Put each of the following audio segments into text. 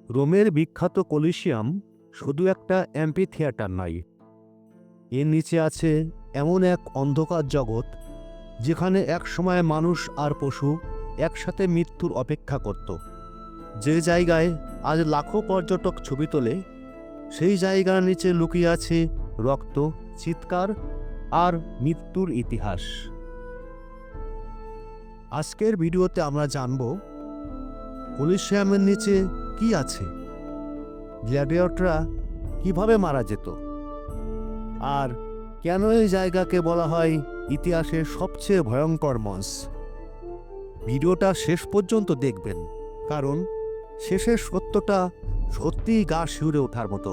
রোমের বিখ্যাত কলিসিয়াম শুধু একটা অ্যাম্পি থিয়েটার নয়, এর নিচে আছে এমন এক অন্ধকার জগৎ যেখানে একসময় মানুষ আর পশু একসাথে মৃত্যুর অপেক্ষা করত। যে জায়গায় আজ লাখো পর্যটক ছবি তোলে, সেই জায়গার নিচে লুকিয়ে আছে রক্ত, চিৎকার আর মৃত্যুর ইতিহাস। আজকের ভিডিওতে আমরা জানব কলিসিয়ামের নিচে কি আছে, গ্ল্যাডিয়েটররা কিভাবে মারা যেত, আর কেন এই জায়গাকে বলা হয় ইতিহাসের সবচেয়ে ভয়ঙ্কর মঞ্চ। ভিডিওটা শেষ পর্যন্ত দেখবেন, কারণ শেষের সত্যটা সত্যিই গা শিউরে ওঠার মতো।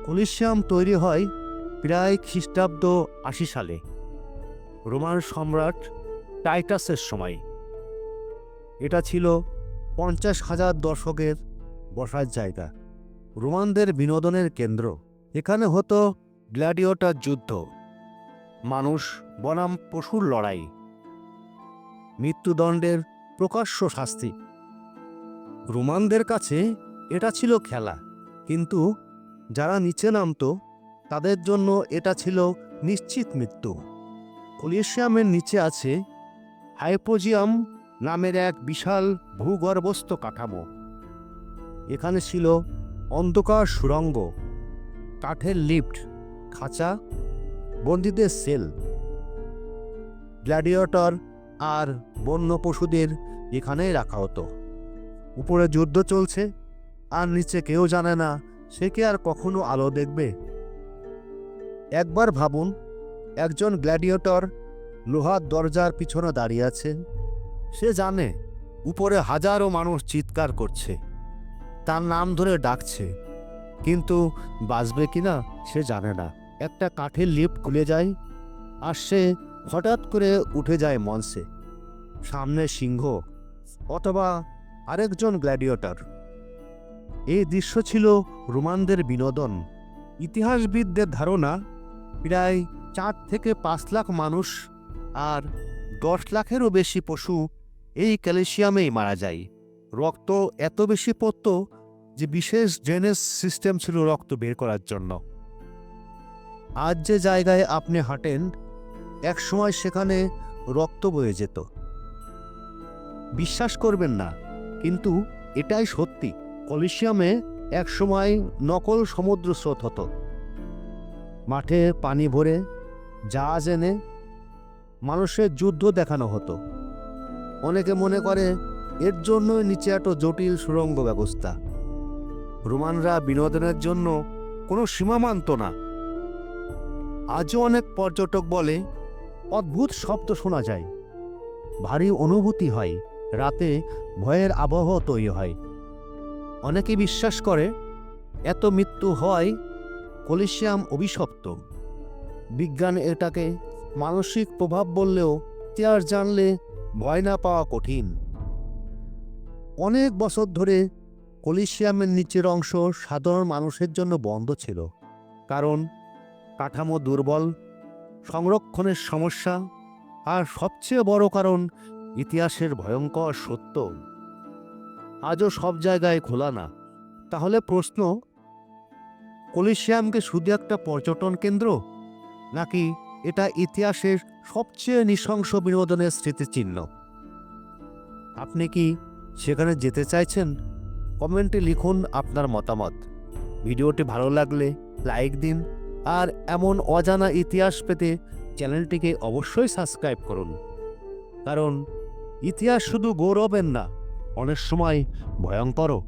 কলিসিয়াম তৈরি হয় প্রায় খ্রিস্টাব্দ ৮০ সালে রোমান সম্রাট টাইটাসের সময়। এটা ছিল ৫০,০০০ দর্শকের বসার জায়গা, রোমানদের বিনোদনের কেন্দ্র। এখানে হতো গ্ল্যাডিয়েটর যুদ্ধ, মানুষ বনাম পশুর লড়াই, মৃত্যুদণ্ডের প্রকাশ্য শাস্তি। রোমানদের কাছে এটা ছিল খেলা, কিন্তু যারা নিচে নামতো তাদের জন্য এটা ছিল নিশ্চিত মৃত্যু। কলিসিয়ামের নিচে আছে হাইপোজিয়াম নামের এক বিশাল ভূগর্ভস্থ কাঠামো। এখানে ছিল অন্ধকার সুড়ঙ্গ, কাঠের লিফট, খাঁচা, বন্দীদের সেল। গ্ল্যাডিয়েটর আর বন্য পশুদের এখানেই রাখা হতো। উপরে যুদ্ধ চলছে, আর নিচে কেউ জানে না সে কি আর কখনো আলো দেখবে। একবার ভাবুন, একজন গ্ল্যাডিয়েটর লোহার দরজার পিছনে দাঁড়িয়ে আছে। সে জানে উপরে হাজারো মানুষ চিৎকার করছে, তার নাম ধরে ডাকছে, কিন্তু বাঁচবে কিনা সে জানে না। একটা কাঠের লিফট খুলে যায়, আর সে হঠাৎ করে উঠে যায় মঞ্চে। সামনে সিংহ অথবা আরেকজন গ্ল্যাডিয়েটর। এই দৃশ্য ছিল রোমানদের বিনোদন। ইতিহাসবিদদের ধারণা প্রায় ৪ থেকে ৫ লাখ মানুষ আর ১০ লাখেরও বেশি পশু এই কলিসিয়ামেই মারা যায়। রক্ত এত বেশি পড়ত যে বিশেষ ড্রেনেজ সিস্টেম ছিল রক্ত বের করার জন্য। আজ যে জায়গায় আপনি হাঁটেন, একসময় সেখানে রক্ত বয়ে যেত। বিশ্বাস করবেন না, কিন্তু এটাই সত্যি। কলিসিয়ামে একসময় নকল সমুদ্র স্রোত হতো। মাঠে পানি ভরে জাহাজ এনে মানুষের যুদ্ধ দেখানো হতো। অনেকে মনে করে এর জন্যই নিচে এত জটিল সুড়ঙ্গ ব্যবস্থা। রোমানরা বিনোদনের জন্য কোনো সীমা মানত না। আজও অনেক পর্যটক বলে অদ্ভুত শব্দ শোনা যায়, ভারী অনুভূতি হয়, রাতে ভয়ের আবহাওয়া তৈরি হয়। অনেকে বিশ্বাস করে এত মৃত্যু হয় কলিসিয়াম অভিশপ্ত। বিজ্ঞান এটাকে মানসিক প্রভাব বললেও ইতিহাস জানলে ভয় না পাওয়া কঠিন। অনেক বছর ধরে কলিসিয়ামের নিচের অংশ সাধারণ মানুষের জন্য বন্ধ ছিল, কারণ কাঠামো দুর্বল, সংরক্ষণের সমস্যা, আর সবচেয়ে বড় কারণ ইতিহাসের ভয়ঙ্কর সত্য আজও সব জায়গায় খোলা না। তাহলে প্রশ্ন, কলিসিয়ামকে শুধু একটা পর্যটন কেন্দ্র, নাকি এটা ইতিহাসের সবচেয়ে নৃশংস বিনোদনের স্মৃতিচিহ্ন? আপনি কি সেখানে যেতে চাইছেন? কমেন্টে লিখুন আপনার মতামত। ভিডিওটি ভালো লাগলে লাইক দিন, আর এমন অজানা ইতিহাস পেতে চ্যানেলটিকে অবশ্যই সাবস্ক্রাইব করুন, কারণ ইতিহাস শুধু গৌরবের না, অনেক সময় ভয়ঙ্করও।